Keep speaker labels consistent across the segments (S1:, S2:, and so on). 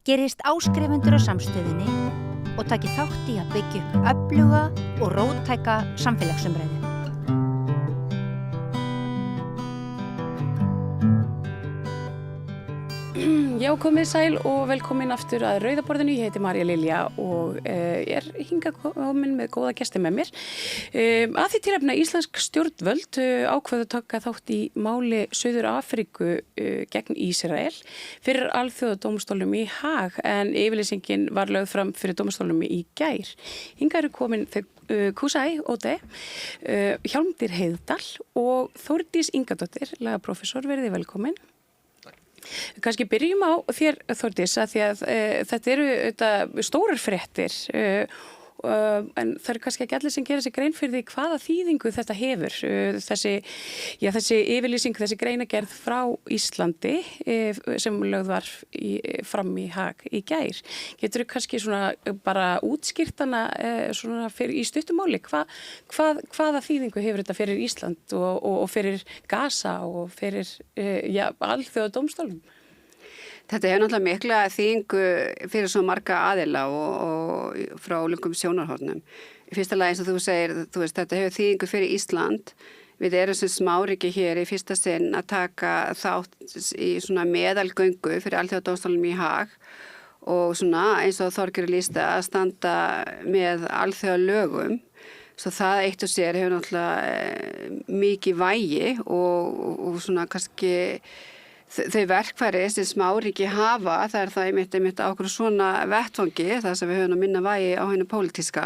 S1: gerist áskrifendur á Samstöðinni og taki þátt í að byggja upp öfluga og róttæka samfélagsumræðu.
S2: Já, komið sæl og velkomin aftur að Rauðaborðinu. Ég heiti María Lilja og er hingað komin með góða gesti með mér. Að því tilefni að íslensk stjórnvöld ákveðu taka þátt í máli Suður Afríku gegn Ísrael fyrir alþjóðadómstólnum í Haag, en yfirlýsingin var lögð fram fyrir dómstólnum í gær. Hingað eru komin Kusai Ode, Hjálmtýr Heiðdal og Þórdís Ingadóttir, lagaprófessor. Verið þið velkomin. Kannski byrjum á þér, Þórdís, að því að þetta eru stórar fréttir, en það eru kannski ekki allir sem gera sig grein fyrir því hvaða þýðingu þetta hefur. Þessi yfirlýsing, þessi greinagerð frá Íslandi sem lögð var fram í Haag í gær. Geturðu kannski svona bara útskýrt hana svona í stuttumáli? Hvaða þýðingu hefur þetta fyrir Ísland og fyrir Gaza og fyrir alþjóðadómstólnum?
S3: Þetta hefur náttúrulega mikla þýðingu fyrir svo marga aðila og frá ólíkum sjónarhornum. Í fyrsta lagi eins og þú segir, þetta hefur þýðingu fyrir Ísland. Við erum sem smáríki hér í fyrsta sinn að taka þátt í svona meðalgöngu fyrir alþjóðadómstólnum í Haag og svona eins og Þorgerður lýsti að standa með alþjóðalögum. Svo það eitt og sér hefur náttúrulega mikið vægi og svona kannski þau verkfæri sem smáríki hafa, það er það einmitt á okkur svona vettvangi, það sem við höfum að minna vægi á hinu pólitíska.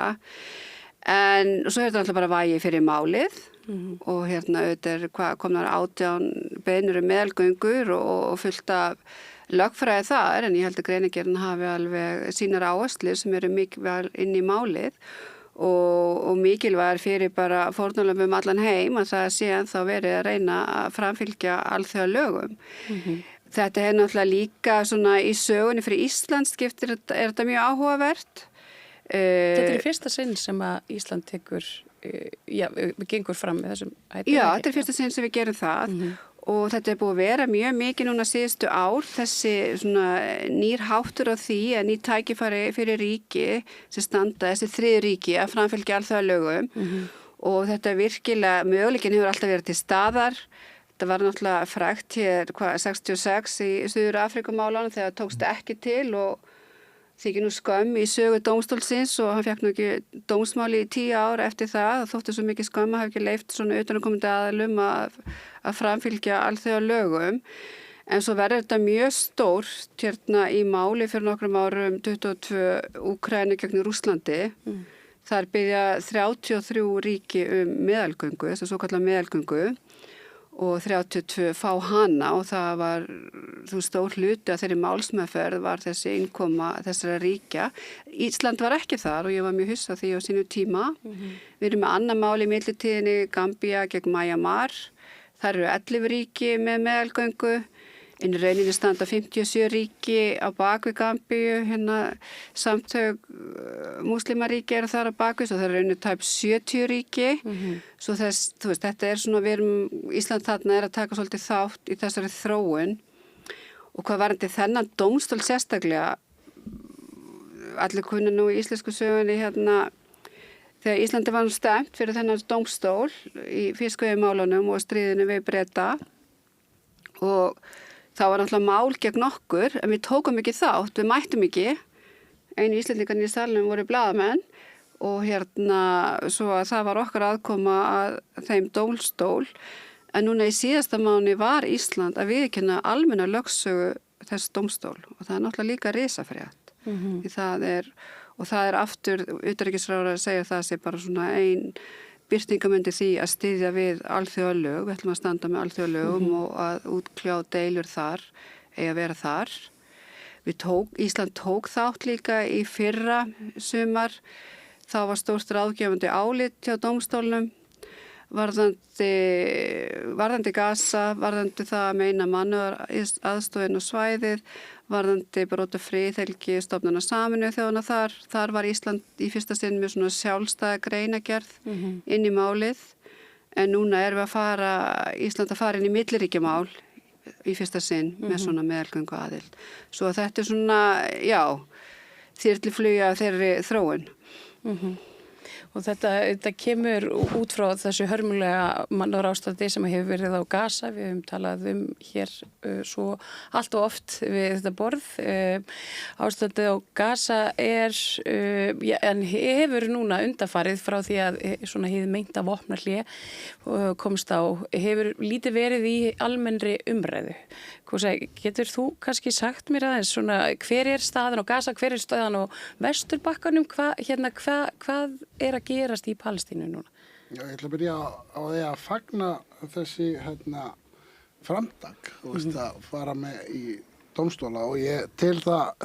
S3: En svo er þetta alltaf bara vægi fyrir málið og auðvitað komnar 18 beiðnir meðalgöngur og fullt af lögfræði þar, en ég held að greinagerðin hafi alveg sínar áherslur sem eru mikilvæg inn í málið og mikilvæg fyrir bara fórnarlömbum allan heim að það sé ennþá verið að reyna að framfylgja alþjóðalögum. Þetta er náttúrulega líka svona í sögunni fyrir Ísland er þetta mjög áhugavert.
S2: Þetta er í fyrsta sinn sem að Ísland tekur, við gengur fram með þessum hætti.
S3: Já, þetta er fyrsta sinn sem við gerum það. Og þetta er búið að vera mjög mikið núna síðustu ár, þessi svona nýr háttur á því að ný tækifæri fyrir ríki sem standa, þessi þriðju ríki að framfylgja alþjóðalögum og þetta virkilega, möguleikin hefur alltaf verið til staðar. Þetta var náttúrulega frægt hér 66 í Suður Afríkumálunum þegar tókst ekki til og þykir nú skömm í sögu dómstólsins og hann fékk nú ekki dómsmáli í 10 ár eftir það. Það þótti svo mikið skömm að hafa ekki leyft svona utanaðkomandi aðilum að framfylgja alþjóðalögum. En svo verður þetta mjög stórt hérna í máli fyrir nokkrum árum 22 Úkraínu gegn Rússlandi. Þar biðja 33 ríki meðalgöngu, þess að svo kallar meðalgöngu. Og 32 fá hana og það var stór hluti að þeirri málsmeðferð var þessi innkoma þessara ríkja. Ísland var ekki þar og ég var mjög hissa því á sínu tíma. Við erum með annað mál í millitíðinni, Gambía gegn Myanmar. Þar eru 11 ríki með meðalgöngu. Inn í rauninni standa 57 ríki á bakvið Gambíu, samtök múslimaríki eru þar á bakvið, svo það eru rauninni tæp 70 ríki. Svo þetta er svona, Ísland þarna er að taka svolítið þátt í þessari þróun. Og hvað varandi þennan dómstól sérstaklega, allir kunna nú í íslensku sögunni þegar Íslandi var stemt fyrir þennan dómstól í fiskveiðimálunum og stríðinu við Breta og þá var náttúrulega mál gegn okkur, en við tókum ekki þátt, við mættum ekki. Einu Íslendingarnir í salnum voru blaðamenn og svo að það var okkar aðkoma að þeim dómstól. En núna í síðasta mánuði var Ísland að viðurkenna almenna lögsögu þess dómstól og það er náttúrulega líka risafrétt. Það er aftur, utanríkisráðherra segir það sé bara svona ein birtingamöndi því að styðja við alþjóðalög, við ætlum að standa með alþjóðalögum og að útkljá deilur þar, eigi að vera þar. Ísland tók þátt líka í fyrra sumar, þá var stórt ráðgefandi álit hjá dómstólnum, varðandi Gaza, varðandi það að meina mannúðaraðstoðin og svæðið, varðandi brot og friðhelgi stofnana Sameinuðu þjóðanna þar var Ísland í fyrsta sinn með svona sjálfstæða greinagerð inn í málið, en núna erum við Ísland að fara inn í milliríkjamál í fyrsta sinn með svona meðalgöngu aðild. Svo þetta svona, já, þyrluflugja þeirri þróun.
S2: Og þetta kemur út frá þessu hörmulega mannarástandi sem hefur verið á Gaza. Við höfum talað hér svo allt og oft við þetta borð. Ástandið á Gaza en hefur núna undanfarið frá því að svona hið meinta vopnahlé komst á, hefur lítið verið í almennri umræðu. Getur þú kannski sagt mér aðeins svona, hver staðan á Gaza, hver staðan á Vesturbakkanum, hvað er að gerast í Palestínu núna?
S4: Já, ég ætla að byrja á því að fagna þessi framtak, að fara með í dómstóla og ég til það,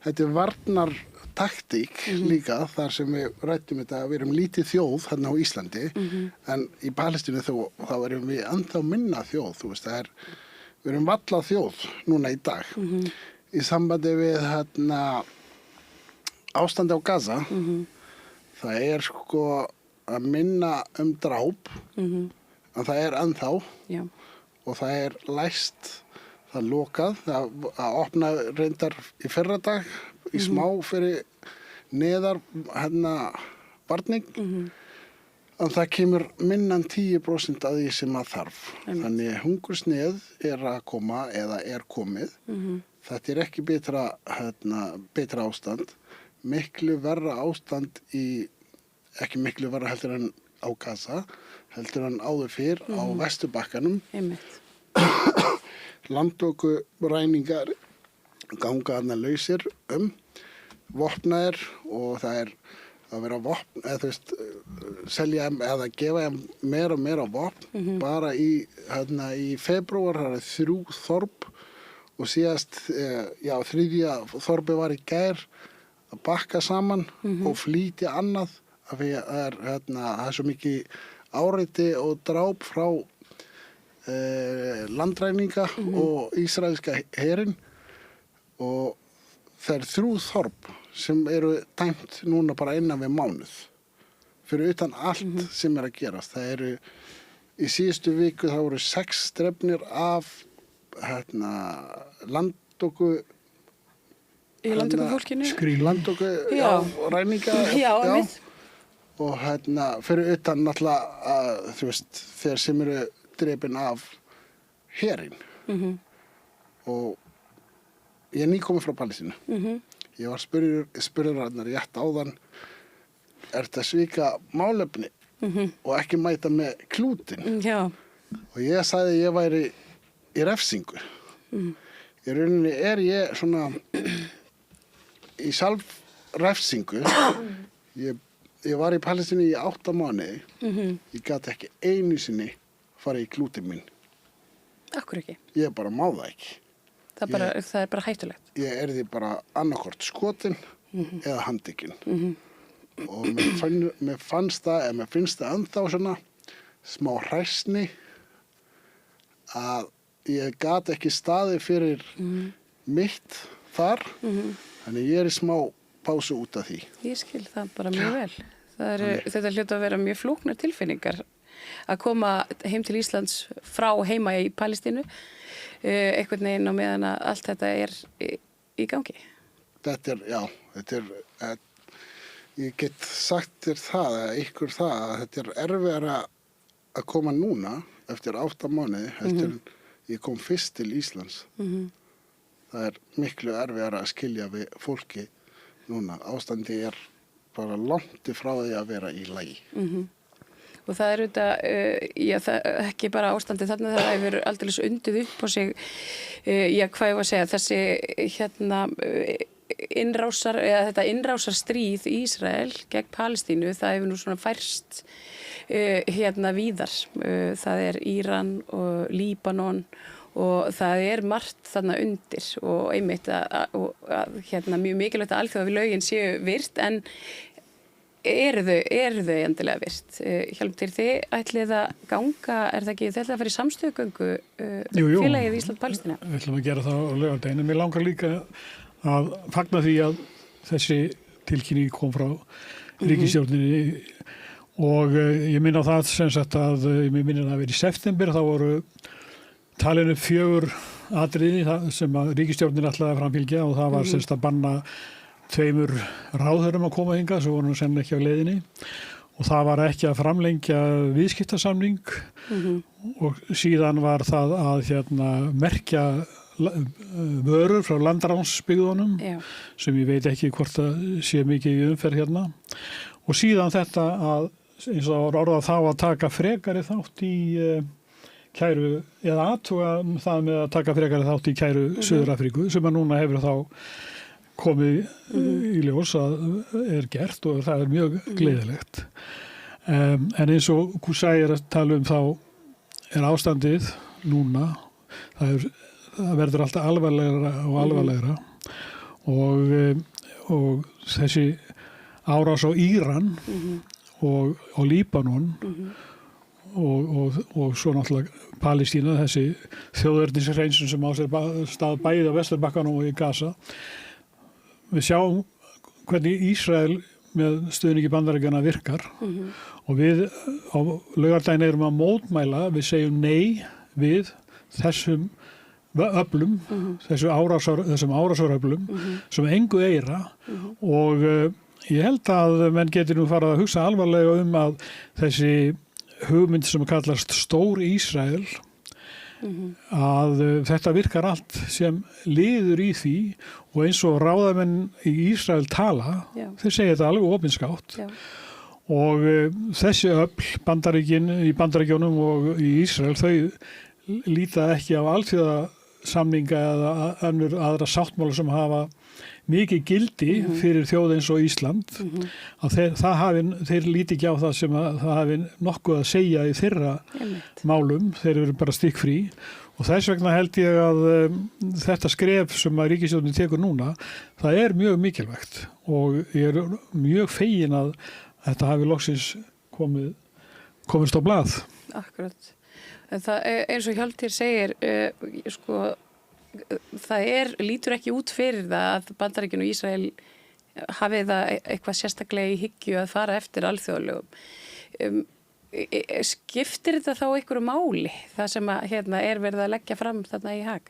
S4: þetta er varnartaktík líka þar sem við rættum þetta að við erum lítið þjóð hérna á Íslandi en í Palestínu þá erum við ennþá minna þjóð, við erum valla þjóð núna í dag í sambandi við ástandi á Gaza það er sko að minna dráp en það er ennþá og það er læst, það er lokað, það opna reyndar í fyrradag í smá fyrir neðar varning en það kemur minnan 10% af því sem að þarf. Þannig hungursneyð er að koma eða er komið. Þetta er ekki betra ástand. Miklu verra ástand ekki miklu verra heldur en á Gaza, heldur en áður fyrr á Vesturbakkanum. Landtökuræningar ganga þarna lausir vopnaðir og það er að vera vopn, eða selja eða gefa meira og meira vopn. Bara í febrúar það er 3 þorp og síðast, þriðja þorpi var í gær að bakka saman og flýtja annað af því að það er svo mikið áreiti og dráp frá landræninga og ísraelska herinn og það er 3 þorp sem eru dæmt núna bara innan við mánuð fyrir utan allt sem er að gerast. Það eru í síðustu viku það voru 6 drefnir af landtöku
S2: í landtökufólkinu
S4: landtöku ræninga og fyrir utan náttúrulega þeir sem eru drepin af herinn og ég er nýkominn frá Palestínu. Ég var spurður rétt áðan, er þetta svika málefni og ekki mæta með klútin? Og ég sagði að ég væri í refsingu. Í rauninni er ég svona í sjálfrefsingu. Ég var í Palestínu í 8 mánuði. Ég gat ekki einu sinni farið í klútin minn.
S2: Akkur ekki?
S4: Ég bara má það ekki.
S2: Það er bara hættulegt.
S4: Ég því bara annarkvort skotin eða handtekinn. Og mér finnst það ennþá svona smá hræsni að ég gat ekki staðið fyrir mitt þar. Þannig ég í smá pásu út af því.
S2: Ég skil það bara mjög vel. Þetta hljóta að vera mjög flóknar tilfinningar að koma heim til Íslands frá heima í Palestínu. Einhvern veginn á meðan að allt þetta er í gangi.
S4: Þetta er, ég get sagt þér það, ykkur það, að þetta er erfiðara að koma núna eftir 8 mánuði, eftir ég kom fyrst til Íslands. Það er miklu erfiðara að skilja við fólki núna. Ástandi er bara langt frá því að vera í lagi.
S2: Og það er auðvitað, ekki bara ástandið þarna, það hefur aldrei undið upp á sig, hvað ég var að segja, þessi þetta innrásarstríð í Ísrael gegn Palestínu, það hefur nú svona færst víðar. Það er Íran og Líbanon og það er margt þarna undir og einmitt að mjög mikilvægt að alþjóðalögin séu virt en eru þau endilega virt? Hjálmtýr, þið ætlið að ganga, er það ekki, þið ætlið að fara í samstöðugöngu félagið Ísland-Palestína?
S5: Við ætlum að gera það á laugardaginn. Mér langar líka að fagna því að þessi tilkynning kom frá ríkisstjórninni og ég minna á það sem sagt að ég minna að vera í september, þá voru talinu 4 atriði sem að ríkisstjórnin ætlaði að framfylgja og það var semst að banna 2 ráðherrum að koma hingað, svo voru sennilega ekki á leiðinni og það var ekki að framlengja viðskiptasamning og síðan var það að merkja vörur frá landránsbyggðunum sem ég veit ekki hvort það sé mikið í umferð hérna og síðan þetta að eins og var orðað þá að taka frekari þátt í kæru eða athuga það með að taka frekari þátt í kæru Suður-Afríku sem að núna hefur þá komið í ljós að er gert og það er mjög gleðilegt. En eins og Kusai er að tala þá er ástandið núna, það verður alltaf alvarlegra og alvarlegra og þessi árás á Íran og Líbanon og svo náttúrulega Palestína, þessi þjóðernishreinsun sem á sér stað bæði á Vesturbakkanum og í Gaza. Við sjáum hvernig Ísrael með stuðningi Bandaríkjanna virkar og við á laugardaginn erum að mótmæla, við segjum nei við þessum öflum, þessum árásaröflum sem engu eira og ég held að menn getur nú farið að hugsa alvarlega að þessi hugmynd sem kallast Stór Ísrael að þetta virkar allt sem liður í því og eins og ráðamenn í Ísrael tala, þeir segja þetta alveg opinskátt og þessi öfl í Bandaríkjunum og í Ísrael þau líta ekki á alþjóðasamninga eða aðra sáttmála sem hafa mikið gildi fyrir þjóð eins og Ísland að þeir líti ekki á það sem að það hafi nokkuð að segja í þeirra málum, þeir eru bara stikkfrí og þess vegna held ég að þetta skref sem að ríkisstjórnin tekur núna, það er mjög mikilvægt og ég er mjög fegin að þetta hafi loksins komist á blað.
S2: Akkurat. En það eins og Hjalti segir, það lítur ekki út fyrir það að Bandaríkin og Ísrael hafi það eitthvað sérstaklega í hyggju að fara eftir alþjóðalögum. Skiptir þetta þá einhverju máli það sem að, er verið að leggja fram þarna í Haag?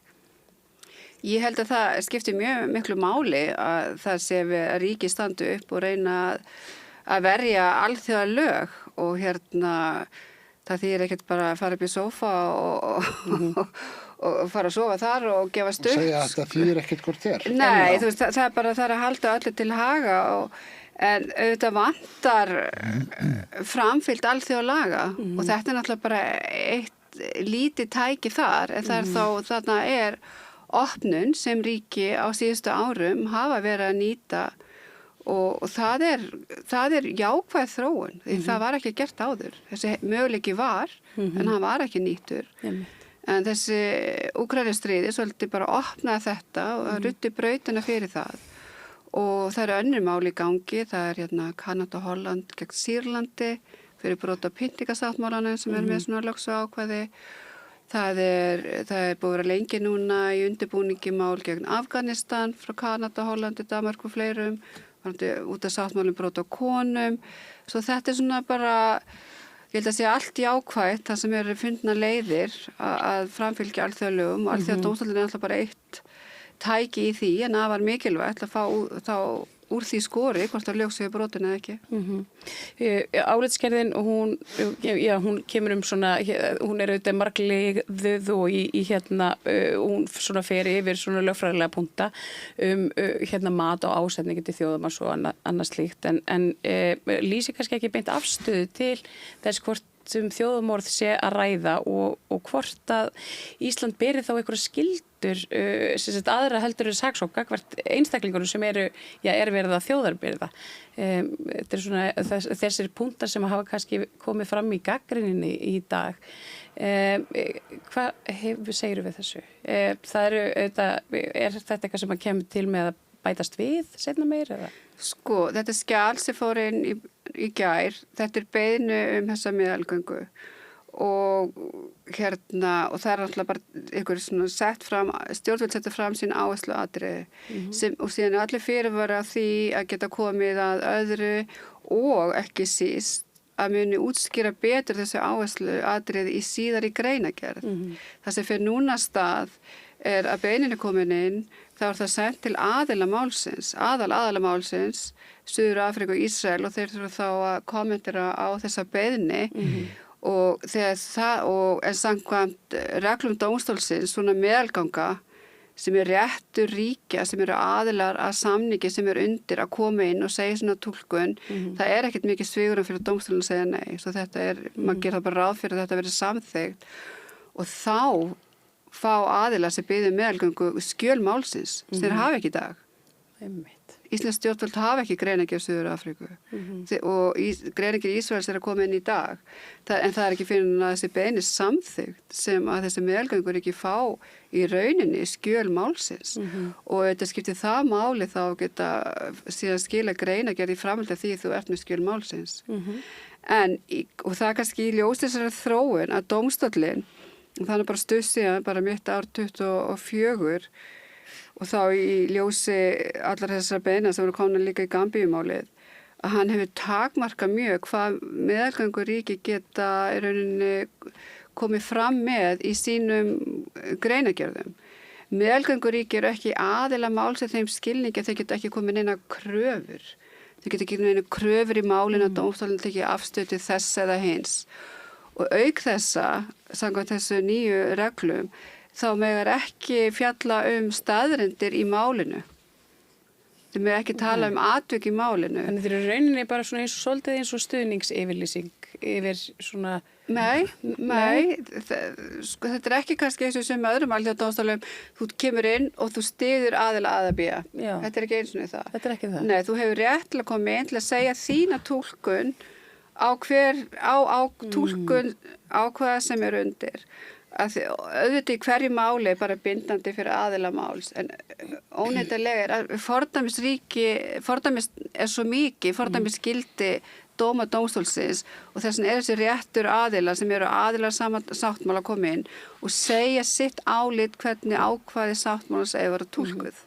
S3: Ég held að það skiptir mjög miklu máli að það sé að ríki standu upp og reyna að verja alþjóðalög og það þýðir ekkert bara að fara upp í sófa og fara að sofa þar og gefa stutt.
S4: Og segja að það þýðir ekkert hvort þér.
S3: Nei, þú veist, það er bara að halda öllu til haga en auðvitað vantar framfylgd alþjóðalaga og þetta er náttúrulega bara eitt lítið tæki þar en það er þarna er opnun sem ríki á síðustu árum hafa verið að nýta og það er jákvæð þróun því það var ekki gert áður. Þessi möguleiki var en hann var ekki nýttur. En þessi Úkraínustríði svolítið bara opnaði þetta og ruddi brautina fyrir það. Og það eru önnur mál í gangi, það er Kanada og Holland gegn Sýrlandi fyrir brot á Pyntikasáttmálanum sem með svona lögsuákvæði. Það er búið að vera lengi núna í undirbúningi mál gegn Afganistan frá Kanada, Hollandi, Danmark og fleirum, út af sáttmálum brot á konum. Svo þetta er svona bara ég held að sé allt jákvætt það sem eru fundna leiðir að framfylgja alþjóðalögum og alþjóðadómstóllinn er alltaf bara eitt tæki í því en það var mikilvægt að fá þá úr því skori hvort það lög séu brotin eða ekki.
S2: Álitsgerðin hún kemur svona, hún er auðvitað margliðuð og hún svona fer yfir svona lögfræðilega punkta mat á ásetningi til þjóðum og svo annað slíkt en lýsir kannski ekki beint afstöðu til þess hvort þjóðumorð sé að ræða og hvort að Ísland beri þá einhverja skyldur aðra heldur saksókn gagnvart einstaklingunum sem er verið að þjóðarbyrða. Þetta er svona þessir punktar sem hafa kannski komið fram í gagnrýninni í dag. Hvað segirðu við þessu? Er þetta eitthvað sem kemur til með að bætast við seinna meir eða?
S3: Þetta skjal sem fór inn í gær, þetta er beiðni þessa miðalgöngu og og það er alltaf bara einhver svona stjórnvöld setja fram sín áhersluatriði og síðan er allir fyrirvara því að geta komið að öðru og ekki síst að muni útskýra betur þessu áherslu atriði í síðari greinagerð. Það sem fyrir núna stað að beiðnin komin inn, þá það sendt til aðila málsins, aðala málsins, Suður Afríku og Ísrael og þeir þurfa þá að kommentera á þessa beiðni og en samkvæmt reglum dómstólsins, svona meðalganga sem réttur ríkja, sem eru aðilar að samningi sem undir að koma inn og segja svona túlkun, það ekkert mikið svigrúm fyrir dómstólinn að segja nei. Svo þetta maður gerir það bara ráð fyrir að þetta verið samþykkt og þá fá aðilar sem biður meðalgöngu skjöl málsins sem þeir hafa ekki í dag. Íslensk stjórnvöld hafa ekki greinargerð Suður Afríku og greinargerð Ísraels að koma inn í dag. En það ekki fyrir að þessi beiðni samþykkt sem að þessi meðalgöngur ekki fá í rauninni skjöl málsins og þetta skiptir það máli þá geta síðan skila greinargerð í framhaldi af því þú ert með skjöl málsins. Og það kannski í ljós þessari þróun að dómstóllinn, þannig bara stuð síðan, bara mitt ár 2024 og þá í ljósi allar þessar beiðna sem voru komnar líka í Gambíumálið, að hann hefur takmarkað mjög hvað meðalgönguríki geta í rauninni komið fram með í sínum greinagerðum. Meðalgönguríki eru ekki aðila málsins þeim skilningi að þeir geta ekki komið neina kröfur. Þeir geta ekki neina kröfur í málinu að dómstólinn tekið afstöðu til þess eða hins. Og auk þessa, samkvæmt þessu nýju reglum, þá megar ekki fjalla staðreyndir í málinu. Þeir með ekki tala atvik í málinu. Þannig
S2: þeir eru rauninni bara svona svolítið eins og stuðningsyfirlýsing yfir svona...
S3: Nei, þetta ekki kannski eins og sem öðrum alþjóðadómstólum, þú kemur inn og þú styður aðila að bíða. Þetta ekki eins og það.
S2: Þetta ekki það.
S3: Nei, þú hefur rétt til að koma inn til að segja þína túlkun á túlkun á hvað sem undir. Auðvitað í hverju máli bara bindandi fyrir aðila máls, en óneitanlega að fordæmis svo mikið, fordæmisgildi dóma dómstólsins og þess vegna þessi réttur aðila sem eru aðilar saman sáttmála að koma inn og segja sitt álit hvernig ákvæði sáttmálans eða vera túlkuð.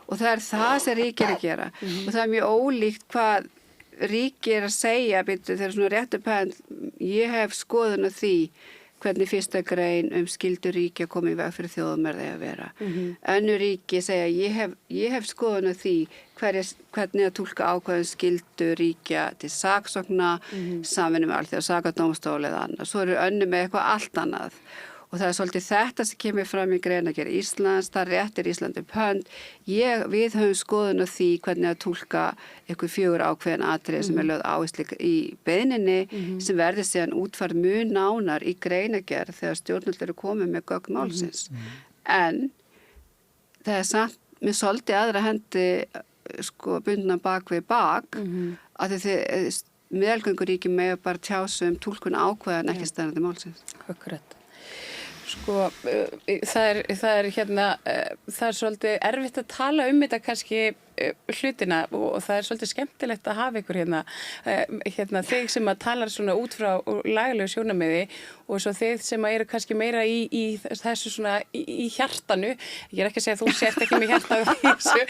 S3: Og það það sem ríki að gera og það mjög ólíkt hvað ríki að segja, þegar svona réttur pænt, ég hef skoðun á því hvernig fyrsta grein skyldu ríki að koma í veg fyrir þjóðamerði að vera. Önnur ríki segja, ég hef skoðun á því hvernig að túlka ákvæðum skyldu ríkja til saksókna, samvinnu með alþjóða sakadómstóli eða annað. Svo eru önnur með eitthvað allt annað. Og það svolítið þetta sem kemur fram í greinagerð Íslands, það réttir Íslandi upp hönd. Við höfum skoðun á því hvernig að túlka eitthvað 4 ákveðin atriði sem lögð áherslu í beiðninni sem verður síðan útfærð mjög nánar í greinagerð þegar stjórnvöld eru komið með gögn málsins. En það samt með svolítið aðra hendi bundna bak við bak að meðalgönguríki með bara tjásu túlkun ákveðan ekki stærnandi málsins.
S2: Akkurat. Það er svolítið erfitt að tala þetta kannski hlutina og það svolítið skemmtilegt að hafa ykkur þig sem að talar svona út frá lagalegu sjónarmiði og svo þið sem að eru kannski meira í þessu svona í hjartanu. Ég ekki að segja að þú sért ekki með hjarta í þessu,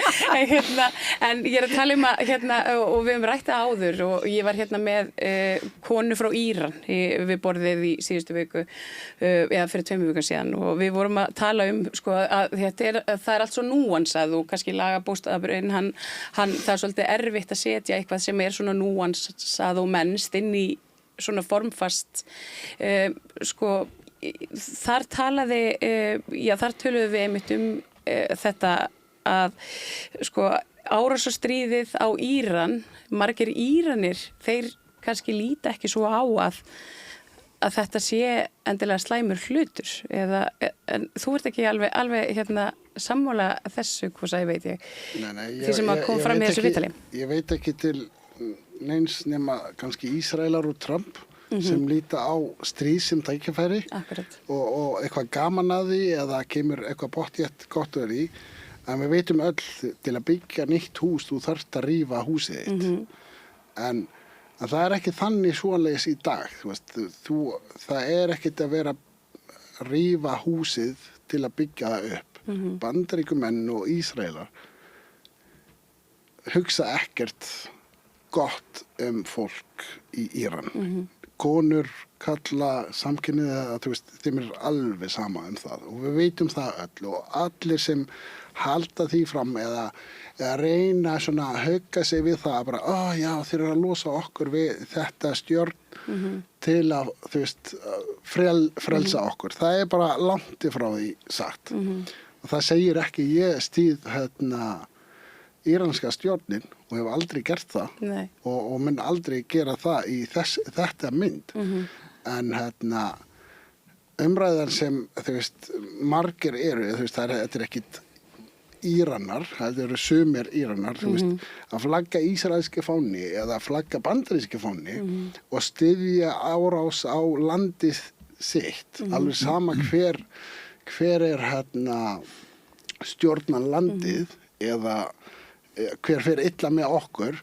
S2: en ég að tala að og við höfum rætt áður og ég var með konu frá Íran við borðið í síðustu viku eða fyrir 2 vikum síðan og við vorum að tala að það allt svo núansað og kannski lagabókstafurinn það svolítið erfitt að setja eitthvað sem svona núansað og mennst inn í svona formfast þar þar töluðum við einmitt þetta að árásarstríðið á Íran, margir Íranir þeir kannski líta ekki svo á að þetta sé endilega slæmur hlutur en þú ert ekki alveg sammála þessu, hvað sagði veit ég?
S4: Nei,
S2: því sem að kom fram í þessu viðtali.
S4: Ég veit ekki til neins nema kannski Ísraelar og Trump sem líta á stríð sem tækifæri og eitthvað gaman að því eða kemur eitthvað pottjætt gott að því en við veitum öll til að byggja nýtt hús þú þarft að rífa húsið þitt en það ekki þannig svoleiðis í dag það ekkert að vera að rífa húsið til að byggja það upp Bandaríkjumenn og Ísraelar hugsa ekkert gott fólk í Íran. Konur, kalla, samkynniða, þú veist, þeim alveg sama það og við veitum það öll og allir sem halda því fram eða reyna svona að hauka sig við það bara, já, þeir að losa okkur við þetta stjórn til að, þú veist, frelsa okkur. Það bara langt frá því sagt. Og það segir ekki ég stýð íranska stjórnin og hef aldrei gert það og mun aldrei gera það í þetta mynd. En umræðan sem, þú veist, margir þú veist, þetta ekkit Íranar, þetta eru sumir Íranar, þú veist, að flagga ísraelski fáni eða flagga bandaríski fáni og styðja árás á landið sitt, alveg sama hver stjórnan landið eða hver fer illa með okkur,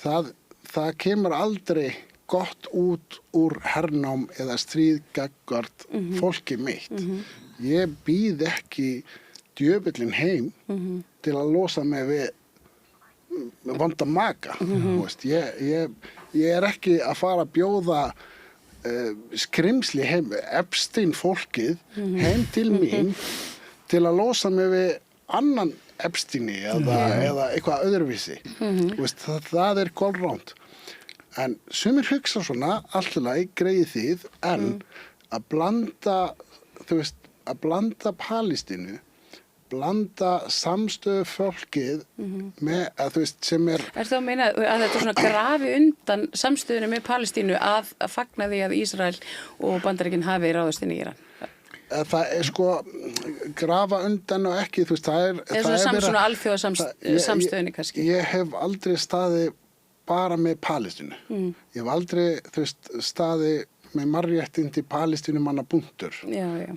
S4: það kemur aldrei gott út úr hernám eða stríð gagnvart fólki mitt. Ég býð ekki djöfullinn heim til að losa mig við vonda maka. Ég ekki að fara að bjóða skrimsli heim, Epstein fólkið heim til mín til að losa mig við annan Epsteini eða eitthvað öðruvísi. Það kolránt. En sumir hugsa svona, alltaf greið þið, en að blanda, þú veist, að blanda Palestínu, blanda samstöðu fólkið með, að þú veist, sem
S2: Ertu að meina að þetta svona grafi undan samstöðunni með Palestínu að fagna því að Ísrael og Bandaríkin hafi ráðist inn í Íran?
S4: Það sko grafa undan og ekki, þú veist, það
S2: svona alþjóðasamstöðunni kannski.
S4: Ég hef aldrei staðið bara með Palestínu. Ég hef aldrei, þú veist, staðið með mannréttindi Palestínumanna punktur.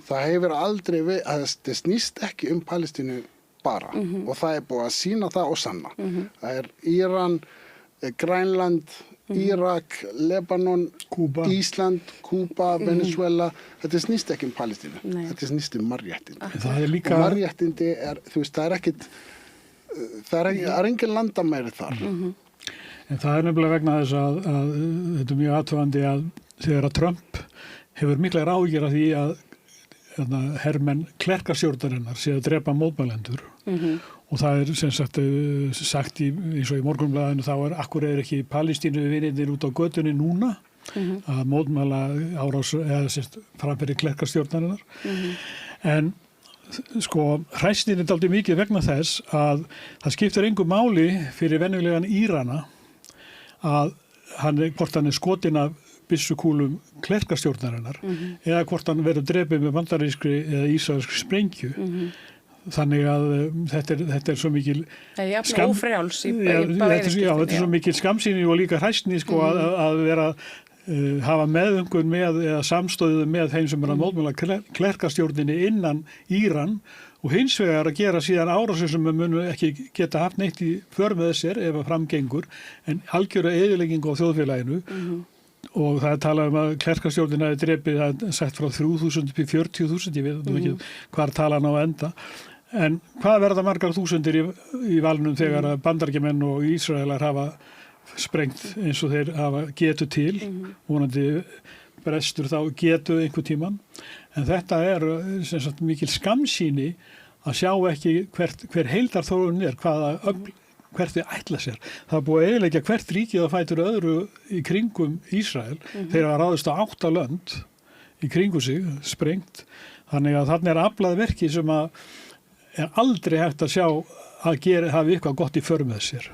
S4: Það hefur aldrei það snýst ekki Palestínu bara og það búið að sýna það og sanna. Það Íran, Grænland, Írak, Lebanon, Kúba. Ísland, Kúba, Venezuela. Þetta snýst ekki Palestínu. Þetta snýst mannréttindi.
S5: Líka...
S4: Og mannréttindi þú veist, það ekkit, það engin landamæri þar.
S5: En það nefnilega vegna þess að þetta mjög athugandi að þegar að Trump hefur miklar áhyggjur af því að hermenn klerkastjórnarinnar sé að drepa mótmælendur og það sem sagt eins og í Morgunblaðinu þá akkur ekki Palestínu vinirnir út á götunni núna að mótmæla árás eða framfyrir klerkastjórnarinnar. En sko hræsnin dálítið mikið vegna þess að það skiptir engu máli fyrir venjulegan Írana að hvort hann skotin af byssukúlum klerkastjórnarinnar eða hvort hann verður drepið með bandarískri eða ísraelskri sprengju. Þannig að þetta svo mikil
S2: ófrjáls
S5: þetta svo mikil skamsýni og líka hræsni sko að vera hafa meðöngun með eða samstöðu með þeim sem að mótmæla klerkastjórninni innan Íran og hins vegar að gera síðan árásir sem munu ekki geta haft neitt í för með sér ef að framgengur en algjöra eyðileggingu á þjóðfélaginu og það talað að klerkastjórnin hafi drepið sagt frá 3.000 upp í 40.000, ég veit ekki hvar talan á enda. En hvað verða margar þúsundir í valnum þegar að Bandaríkjamenn og Ísraelar hafa sprengt eins og þeir hafa getu til, vonandi brestur þá getu einhver tíman. En þetta sem sagt mikil skammsýni að sjá ekki hver heildarþróunin hvert þið ætla sér. Það búið að eyðileggja hvert ríkið að fætur öðru í kringum Ísrael. Þeir hafa ráðist á 8 lönd í kringu sig, sprengt. Þannig að þarna aflað verki sem að aldrei hægt að sjá að hafi eitthvað gott í för með sér.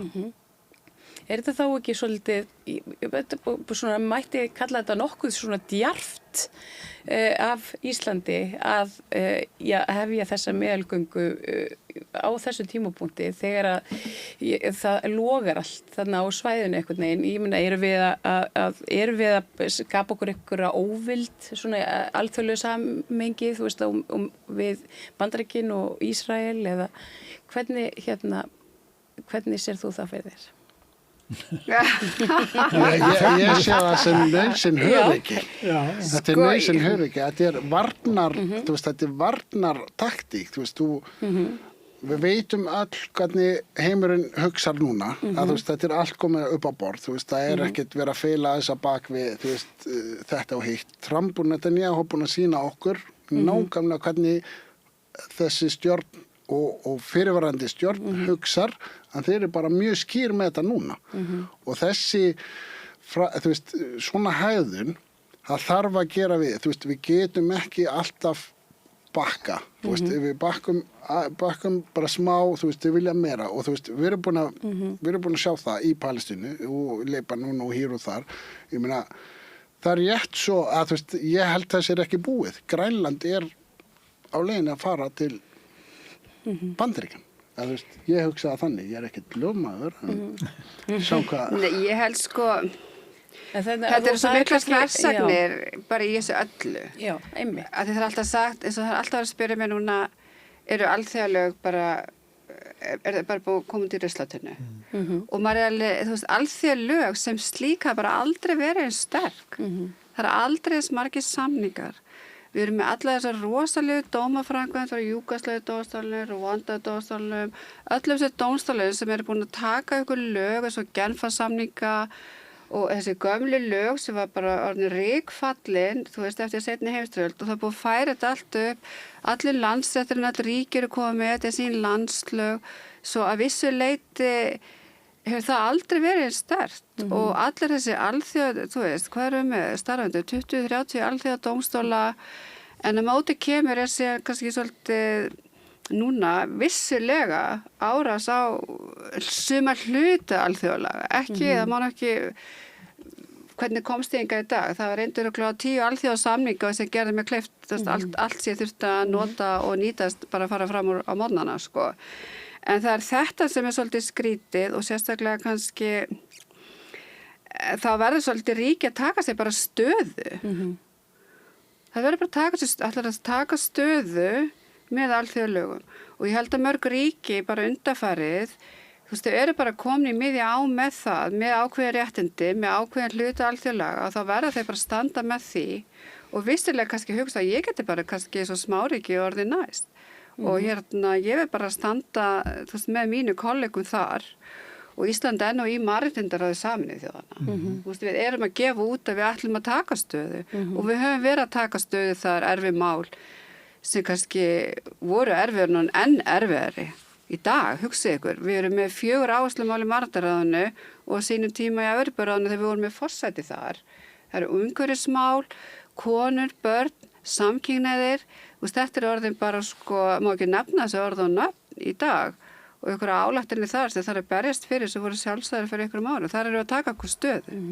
S2: Þetta þá ekki svolítið, svona mætti kalla þetta nokkuð svona djarft af Íslandi að hefja þessa meðalgöngu á þessu tímapunkti þegar að það logar allt þarna á svæðinu einhvern veginn. Ég meina, erum við að skapa okkur einhverja óvild, svona alþjóðlegu samhengi, þú veist, við Bandaríkin og Ísrael eða hvernig sér þú það fyrir þér?
S4: Ég sé það sem nauðsyn höfveiki. Þetta nauðsyn höfveiki. Þetta varnar, þú veist, þetta varnar taktík, þú veist, við veitum öll hvernig heimurinn hugsar núna, að þú veist, þetta allt komið upp á borð, þú veist, það ekkert verið að feila þess að bak við, þú veist, þetta og hitt. Trump og Netanyahu búin að sýna okkur nákvæmlega hvernig þessi stjórn og fyrirvarandi stjórn hugsar, en þeir eru bara mjög skýr með þetta núna. Og þessi, þú veist, svona hæðun, það þarf að gera við, þú veist, við getum ekki alltaf bakka, þú veist, ef við bakkum bara smá, þú veist, við vilja meira og þú veist, við erum búin að sjá það í Palestínu og Líbanon og hér og þar, ég meina, það er rétt svo að, þú veist, ég held þessi ekki búið, Grænland á leiðinni að fara til Bandaríkjanna. Þú veist, ég hugsaði þannig, ég ekkert ljómaður, sjá hvað.
S3: Nei, ég held sko, þetta svo mikla þversagnir bara í þessu öllu. Já, einmitt. Það er alltaf sagt, eins og það er alltaf að spyrja mér núna, eru alþjóðalög bara, er það bara búið komið til ruslatunnu? Og maður alveg, þú veist, alþjóðalög sem slíka bara aldrei verið eins sterk. Það er aldrei eins margir samningar. Við erum með alla þessar rosalegu dómaframkvæmd frá Júgóslavíu dómstólnum, Rúanda dómstólnum, öllum þessar dómstólum sem eru búin að taka ykkur lög eins og Genfarsamninga og þessi gömlu lög sem var bara orðin rykfallin, þú veist, eftir seinni heimsstyrjöld og það er búið að færa þetta allt upp, allir landsrétturinn, allir ríkir eru komið með þetta sín landslög, svo að vissu leyti hefur það aldrei verið sterkt og allir þessi alþjóð, þú veist, hvað erum við starfandi, 20-30 alþjóða dómstóla, en að móti kemur þessi kannski svolítið núna vissulega árás á suma hluta alþjóðalaga, ekki, það má ekki, hvernig komst þið hingað í dag, það var reyndur okkur á 10 alþjóðasamninga sem gerði mig kleift, allt sé þurfti að nota og nýtast bara að fara fram á morgnana, sko. En það er þetta sem er svolítið skrítið og sérstaklega kannski, þá verður svolítið ríki að taka sér bara stöðu. Það verður bara að taka stöðu með alþjóðalögum og ég held að mörg ríki bara undanfarið, þú veist, þau eru bara komin í miðja á með það, með ákveðin réttindi, með ákveðin hluta alþjóðalaga og þá verða þeir bara standa með því og vissilega kannski hugsa að ég geti bara kannski svo smáríki orðið næst og hérna ég vil bara standa, þú veist, með mínu kollegum þar og Ísland enn og í mannréttindaráði Sameinuðu þjóðanna. Þú veist, við erum að gefa út að við ætlum að taka stöðu og við höfum verið að taka stöðu þar erfið mál sem kannski voru erfiðar en enn erfiðari í dag, hugsið ykkur. Við erum með 4 áherslumál í mannréttindaráðinu og sínum tíma í Evrópuráðinu þegar við vorum með forsæti þar. Það eru umhverfismál, konur, börn, samkynhneigðir. Þetta er orðin bara, sko, má ekki nefna þessi orð og nöfn í dag og ykkur álagtinni þar sem það er að berjast fyrir sem voru sjálfstæðir fyrir ykkur árum. Þar eru að taka okkur stöðu.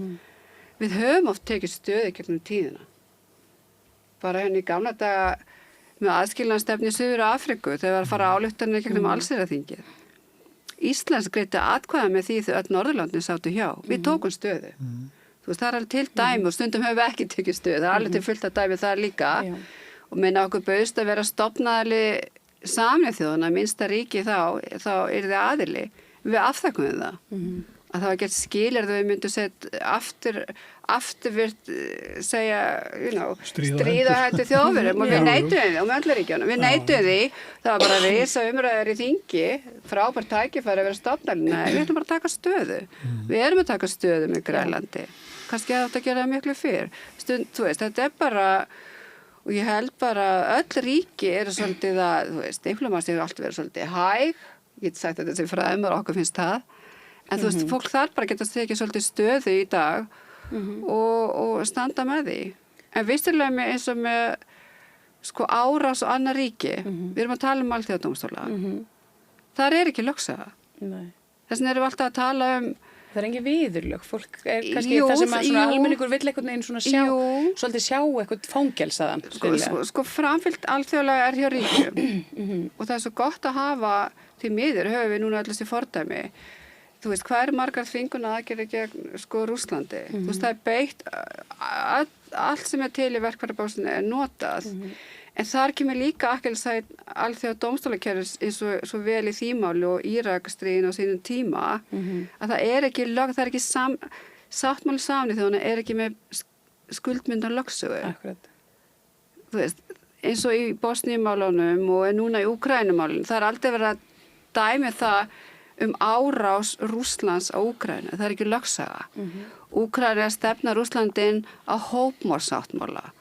S3: Við höfum oft tekið stöðu gegnum tíðina. Bara henni í gamla daga með aðskilnaðarstefnu í Suður Afríku þegar var að fara ályktanir gegnum allsherjarþingið. Íslands greiddi atkvæða með því þegar öll Norðurlöndin sátu hjá. Við tókum stöðu. Þú veist, það er alveg til dæmi og stundum höfum við ekki tekið stöðu. Það er alveg til fullt að dæmi það líka. Og minna okkur bauðst að vera stofnaðali Sameinuðu þjóðanna, minnsta ríki þá yrði aðili. Við afþakkuðum það. Að það var gert skilyrði að við myndum afturvirt segja, stríða hættu þjóðverðum og við neituðum því og með öllríkjunum. Við neituðum því, það var bara að risa umræður í þingi, frábært tækifæri að vera stofnarinn. Nei, við ætlum bara að taka stöðu. Við erum að taka stöðu með Grænlandi. Kannski að þetta gera það miklu fyrr. Þú veist, þetta er bara, og ég held bara öll ríki eru svolítið að, þú veist, diplomati hefur alltaf verið svolítið hæg, ég get sagt þetta sem fræðumar okkur finnst það. En þú veist, fólk þarf bara að geta tekið svolítið stöðu í dag og standa með því. En vissilega með eins og með sko árás og annað ríki, við erum að tala um alþjóðadómstóla, þar er ekki lögsaga. Þess vegna erum við alltaf að tala um
S2: það er engin viðurlög, fólk er kannski það sem að almenningur vill einhvern veginn svona svolítið sjá eitthvað fangelsaðan.
S3: Sko framfylgt alþjóðlega er hjá ríkjum og það er svo gott að hafa því miður, höfum við núna allir þessi fordæmi. Þú veist, hvað margar þvingunar aðgerðir gegn sko Rússlandi? Þú veist, það er beitt, allt sem er til í verkfærabásinu er notað, en þar kemur líka akkelsætt alþjóða dómstólakerfis eins og svo vel í þýmáli og Írakstríðin á sínum tíma, að það er ekki það er ekki sáttmáli Sameinuðu þjóðanna er ekki með skuldmyndan lögsögu.
S2: Akkurat.
S3: Þú veist, eins og í Bosníumálunum og núna í Úkrænumálunum, það er aldrei verið að dæmi það árás Rússlands á Úkraínu. Það ekki lögsaga. Úkraína stefna Rússlandinn á hópmorðsáttmála,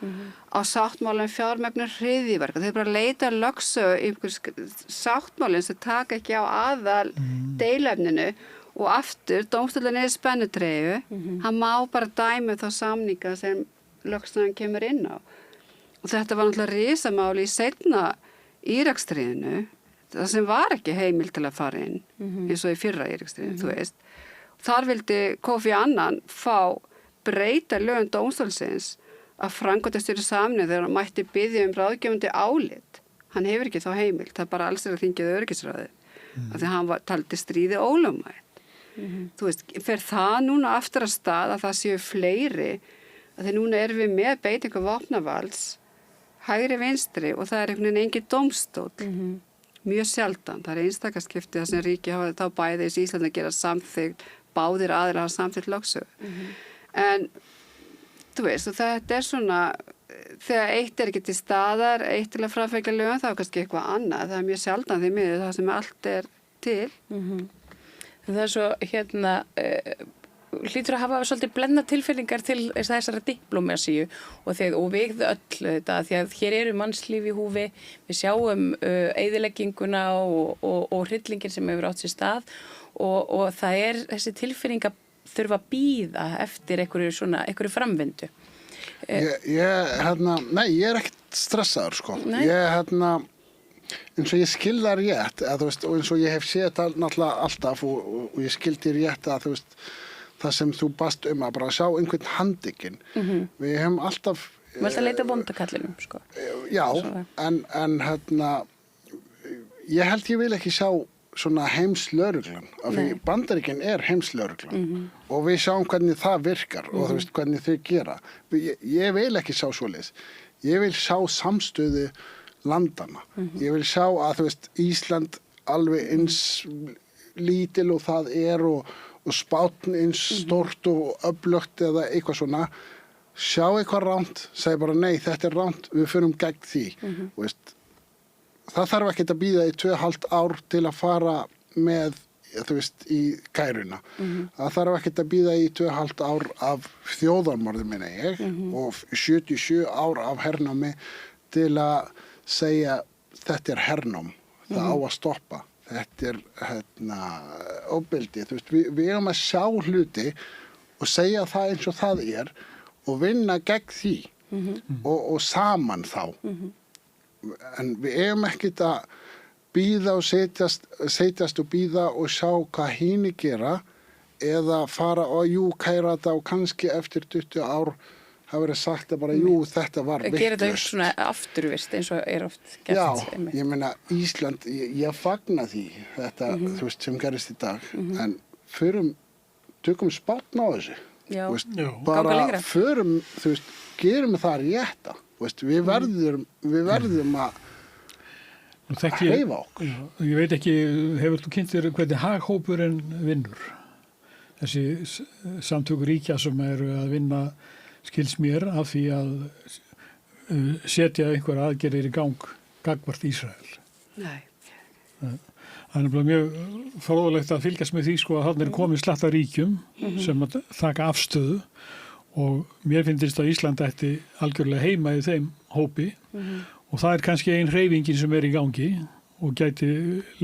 S3: á sáttmála fjármögnun hryðjuverka. Þeir bara leita lögsögu í einhver sáttmálinn sem taka ekki á aðal deilefninu og aftur, dómstóllinn spennutreyju, hann má bara dæmi þá samninga sem lögsagan kemur inn á. Og þetta var náttúrulega risamáli í seinna Íraksstríðinu, það sem var ekki heimil til að fara inn, eins og í fyrra Íraksstríðinu, þú veist. Þar vildi Kofi Annan fá breyta lögum dómstólsins að framkvæmdastjóri Sameinuðu þegar hann mætti biðja ráðgefandi álit. Hann hefur ekki þá heimild, það bara alls að þingið öryggisráði, af því hann taldi stríði ólögmætt. Þú veist, fer það núna aftur að stað að það séu fleiri, að því núna erum við með beitingu vopnavalds, hægri vinstri og það einhvern veginn engin dómstóll. Mjög sjaldan. Það einstakaskipti það sem ríki hafa þá bæði í Íslandi að gera samþykkt, báðir aðilar hafa samþykkt lögsögu. En þú veist, og þetta svona, þegar eitt ekki til staðar, eitt til að framfylgja lögum, þá kannski eitthvað annað. Það mjög sjaldan því miður það sem allt til.
S2: Það svo hlýtur að hafa svolítið blenda tilfinningar til þessara diplómasíu og við öll þetta, því að hér eru mannslíf í húfi, við sjáum eyðilegginguna og hryllingin sem hefur átt sér stað og það þessi tilfinning að þurfa að bíða eftir einhverju framvindu.
S4: Ég er ekkert stressaður, sko. Eins og ég skil það rétt, og eins og ég hef séð það náttúrulega alltaf og ég skildi rétt að, þú veist, það sem þú bast að bara sjá einhvern handikinn. Við hefum alltaf...
S2: Við ætlum að leita vondakallinum, sko.
S4: Já, en ég held ég vil ekki sjá svona heimslögreglan, af því Bandaríkin heimslögreglan og við sjáum hvernig það virkar og þú veist hvernig þau gera. Ég vil ekki sjá svoleiðis. Ég vil sjá samstöðu landana. Ég vil sjá að, þú veist, Ísland alveg eins lítil og það og spátn eins stórt og öflugt eða eitthvað svona, sjá eitthvað ránt, segja bara nei, þetta ránt, við förum gegn því. Veist, það þarf ekki að bíða í 2,5 ár til að fara með, þú veist, í kæruna. Það þarf ekki að bíða í 2,5 ár af þjóðarmorði, meina ég, og 77 ár af hernámi til að segja þetta hernám, það á að stoppa. Þetta ofbeldi, þú veist, við erum að sjá hluti og segja það eins og það og vinna gegn því og saman þá. En við erum ekkert að bíða og setjast og bíða og sjá hvað hini gera eða fara og kæra þetta og kannski eftir 20 ár hafa verið sagt að bara, þetta var vitlaust.
S2: Gera þetta svona afturvirkt eins og oft gert.
S4: Já, ég meina Ísland, ég fagna því þetta, þú veist, sem gerist í dag, en tökum spátn á þessu.
S2: Já,
S4: bara förum, þú veist, gerum það rétta. Veist, við verðum að hreyfa okkur.
S5: Ég veit ekki, hefur þú kynnt þér hvernig haghópurinn vinnur? Þessi samtök ríkja sem eru að vinna skils mér af því að setja einhver aðgerðir í gang gagnvart Ísrael.
S3: Nei.
S5: Það mjög fróðlegt að fylgjast með því sko að þarna komið slatta ríkjum sem að taka afstöðu og mér finnst að Ísland ætti algjörlega heima í þeim hópi og það kannski ein hreyfingin sem í gangi og gæti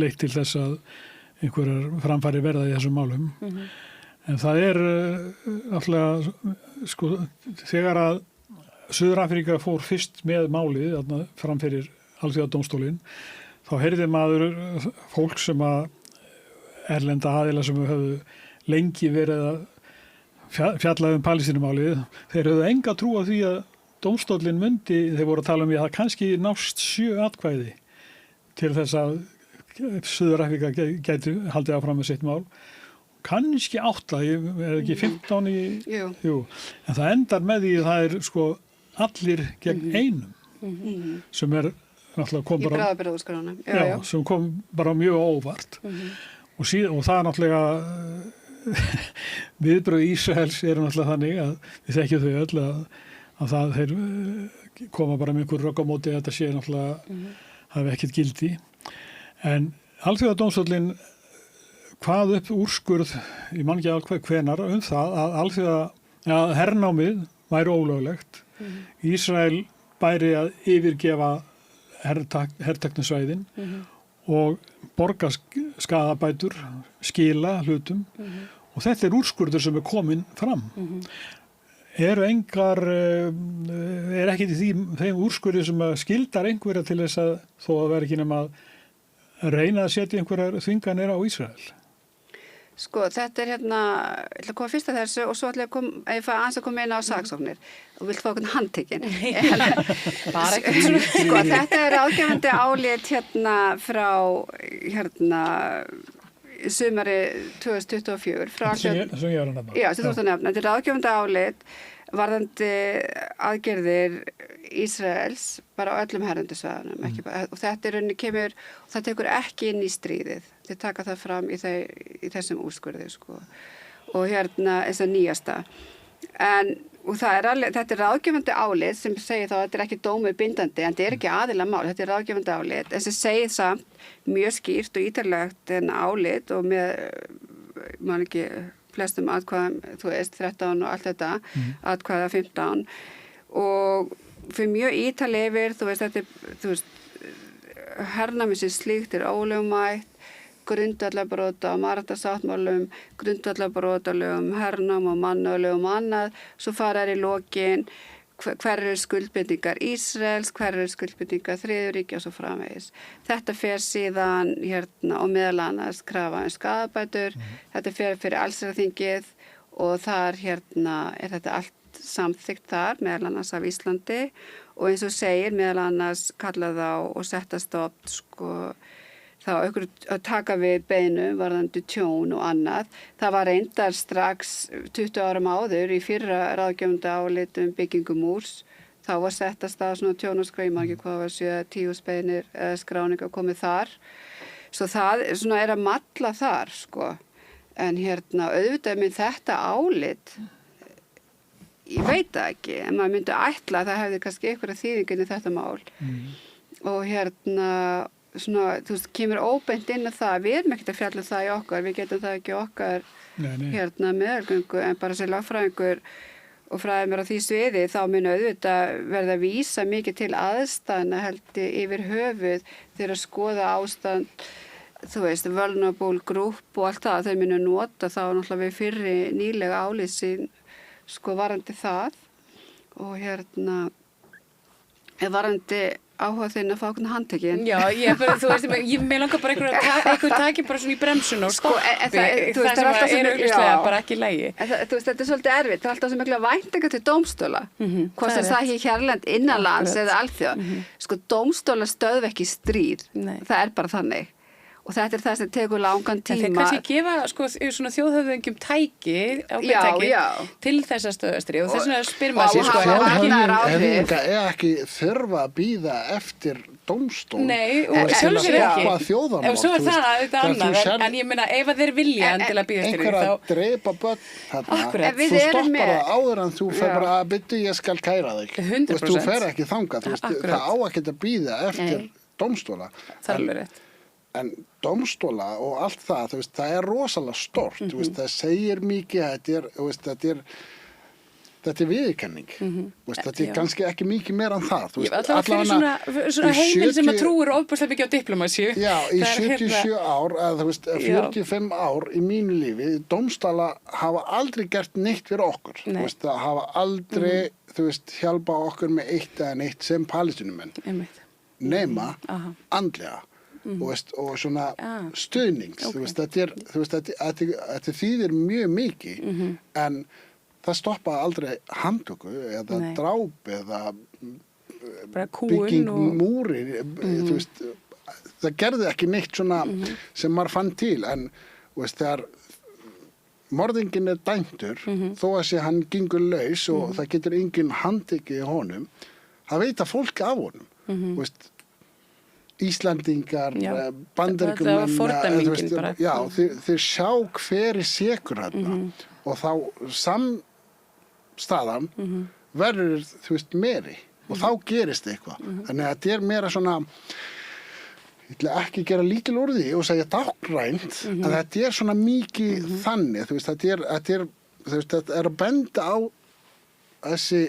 S5: leitt til þess að einhverjar framfæri verða í þessum málum. En það náttúrulega, sko, þegar að Suður-Afríka fór fyrst með málið, þarna framfyrir Alþjóðadómstólinn, þá heyrði maður fólk sem að erlenda aðila sem höfðu lengi verið að fjalla Palestínumálið, þeir höfðu enga trú á því að dómstóllinn myndi, þeir voru að tala að það kannski nást 7 atkvæði til þess að Suður-Afríka gæti haldið áfram með sitt mál. Kannski 8, ekki 15 í... Jú. En það endar með því að það sko allir gegn einum sem náttúrulega kom bara... Í
S3: bráðabirgðaúrskurðunum.
S5: Já, sem kom bara mjög óvart. Og það náttúrulega viðbrögð Ísraels náttúrulega þannig að við þekkjum þau öll að það þeir koma bara með einhver rögg á móti að þetta sé náttúrulega hafi ekkert gildi. En Alþjóðadómstóllinn kvað upp úrskurð í mann ekki hvenar það að hernámið væri ólöglegt. Ísrael bæri að yfirgefa herteknusvæðin og borga skaðabætur, skila hlutum og þetta úrskurður sem komin fram. Er ekki í þeim úrskurði sem skildar einhverja til þess að þó að vera ekki nema að reyna að setja einhverjar þvinganir á Ísrael?
S3: Sko, þetta ég ætla að koma fyrst að þessu og svo ætla ég að koma inn á saksóknir og vilt fá okkur handtekinn.
S2: Bara ekki.
S3: Sko, þetta ráðgefandi álit frá sumari 2024.
S5: Sem ég var að nefna.
S3: Já, sem þú ert að nefna. Þetta ráðgefandi álit varðandi aðgerðir Ísraels bara á öllum herrendisvæðunum og þetta kemur og það tekur ekki inn í stríðið. Þeir taka það fram í þessum úrskurði sko. Og eins og nýjasta. Og þetta er ráðgefandi álit sem segir þá að þetta er ekki dómur bindandi en þetta er ekki aðila mál, þetta er ráðgefandi álit en sem segir samt mjög skýrt og ítarlegt en álit og með ekki flestum atkvæðum, 13 og allt þetta, atkvæða 15 og fyrir mjög ítarlega yfir, hernámið sem slíkt er ólögmætt, grundvallarbrot á mannréttindasáttmálum, grundvallarbrot á lögum hernám og mannúðarlögum og annað, svo fara í lokin hver eru skuldbindingar Ísraels, hver eru skuldbindingar Þriðja og svo framvegis. Þetta fer síðan og meðal annars krafa skaðabætur, þetta fer fyrir allsherjarþingið og þar er þetta allt samþykkt þar, meðal annars af Íslandi og eins og segir, meðal annars kallað á og setta stopp þá að taka við beiðnum varðandi tjón og annað. Það var reyndar strax 20 árum áður í fyrra ráðgefandi álit byggingu múrs. Þá var sett að stað svona tjónaskrá, ég man ekki hvað var 7-10 beiðnir eða skráningar komið þar. Svo það er að malla þar, sko. En auðvitað með þetta álit, ég veit það ekki, en maður myndi ætla að það hefði kannski einhverja þýðingin í þetta mál. Og kemur óbeint inn á það, við erum ekkert að fjalla það í okkar, við getum það ekki okkar meðalgöngu, en bara sem lagfræðingur og fræðir mér á því sviði, þá mun auðvitað verða að vísa mikið til aðstæðna held yfir höfuð þegar að skoða ástand, vulnerable group og allt það, þau munu nota þá náttúrulega við fyrri nýlega álýsin varandi það og varandi áhuga þinn að fá okkur handtekinn.
S2: Já, mér langar bara einhver taki bara svona í bremsun og stoppi, það sem er augljóslega bara ekki í lagi.
S3: Þetta er svolítið erfitt, það er alltaf svo mikla væntingar til dómstóla, hvort sem það ekki hérlend innanlands eða alþjóð. Dómstóla stöðva ekki stríð, það er bara þannig. Og þetta er það sem tekur langan tíma.
S2: En þeir kannski gefa svona þjóðhöfðingjum tæki til þess að stöðastríð og þess vegna spyr maður sér
S4: Þjóðhöfðinga ekki þurfa að bíða eftir dómstól.
S2: Nei, og sjálfsögur ekki.
S4: Þjóðarmál.
S2: Svo er það annað, en ég meina ef þeir vilja endilega bíða eftir því þá...
S4: Einhver að dreipa börn þarna, þú stoppar það áður en þú fer bara að byrja ég skal kæra þig.
S2: 100%.
S4: Þú fer ekki þangað, það á ekki að bíða eftir dómstóla.
S2: Það er alveg rétt.
S4: En dómstóla og allt það, það er rosalega stort, það segir mikið, þetta er viðurkenning, þetta er kannski ekki mikið meira en það.
S2: Allavega fyrir svona heimil sem að trúir ofbúrslega mikið á diplomasíu.
S4: Já, í 77 ár, 45 ár í mínu lífi, dómstóla hafa aldrei gert neitt fyrir okkur. Það hafa aldrei, hjálpa okkur með eitt eða neitt sem palestínumenn. Nema andlega. Og svona stuðnings þetta þýðir mjög mikið en það stoppa aldrei handtöku eða dráp eða bygging múri það gerði ekki neitt svona sem maður fann til en þegar morðinginn er dæmdur þó að sé hann gengur laus og það getur engin handtekið í honum það veit að fólk af honum Íslandingar, Bandaríkjamenn, þeir sjá hver sekur þarna og þá samstaðan verður, meiri og þá gerist eitthvað. Þannig að þetta er meira svona, ég ætla ekki að gera lítil úr því og segja táknrænt, en þetta svona mikið þannig, þú veist, þetta að benda á þessi